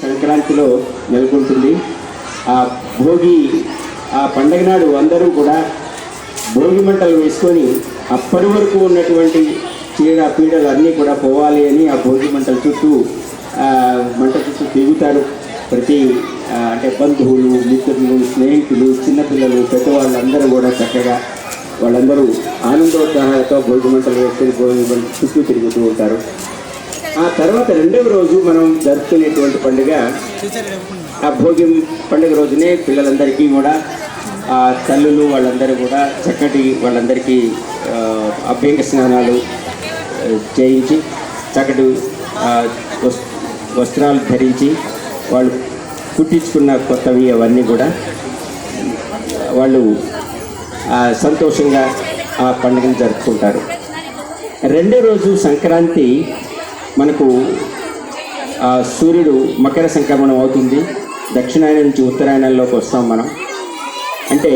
సంక్రాంతిలో నెలకొంటుంది. ఆ భోగి ఆ పండగ నాడు అందరూ కూడా భోగి మంటలు వేసుకొని అప్పటి వరకు ఉన్నటువంటి చీడ పీడలు అన్నీ కూడా పోవాలి అని ఆ భోగి మంటల చుట్టూ తిరుగుతారు. ప్రతి అంటే బంధువులు, మిత్రులు, స్నేహితులు, చిన్నపిల్లలు, పెద్దవాళ్ళు అందరూ కూడా చక్కగా వాళ్ళందరూ ఆనందోత్సాహాలతో భోగి మంటలు వేసుకొని భోగి మంటల చుట్టూ తిరుగుతూ ఉంటారు. ఆ తర్వాత రెండవ రోజు మనం జరుపుకునేటువంటి పండుగ ఆ భోగి పండుగ రోజునే పిల్లలందరికీ కూడా ఆ తల్లులు వాళ్ళందరూ కూడా చక్కటి వాళ్ళందరికీ అభ్యంగ స్నానాలు చేయించి చక్కటి వస్త్రాలు ధరించి వాళ్ళు కుట్టించుకున్న కొత్తవి అవన్నీ కూడా వాళ్ళు సంతోషంగా ఆ పండుగను జరుపుకుంటారు. రెండో రోజు సంక్రాంతి మనకు సూర్యుడు మకర సంక్రమణం అవుతుంది. దక్షిణాయనం నుంచి ఉత్తరాయణంలోకి వస్తాం మనం. అంటే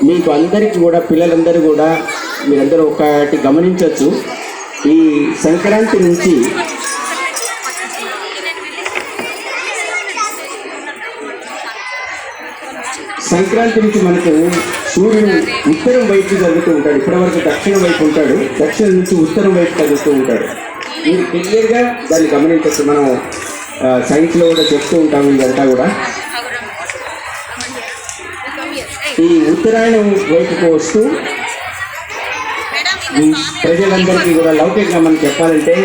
మీకు అందరికీ కూడా పిల్లలందరూ కూడా మీరందరూ ఒకటి గమనించవచ్చు. ఈ సంక్రాంతి నుంచి మనకు సూర్యుడు ఉత్తరం వైపు జరుగుతూ ఉంటాడు. ఇప్పటివరకు దక్షిణం వైపు ఉంటాడు, దక్షిణం నుంచి ఉత్తరం వైపు జరుగుతూ ఉంటాడు. మీరు క్లియర్గా దాన్ని గమనించవచ్చు. మనం సైన్స్లో కూడా చెప్తూ ఉంటాము. ఇదంతా కూడా ఈ ఉత్తరాయణం వైపుకు వస్తూ ఈ ప్రజలందరికీ కూడా లౌకికంగా మనం చెప్పాలంటే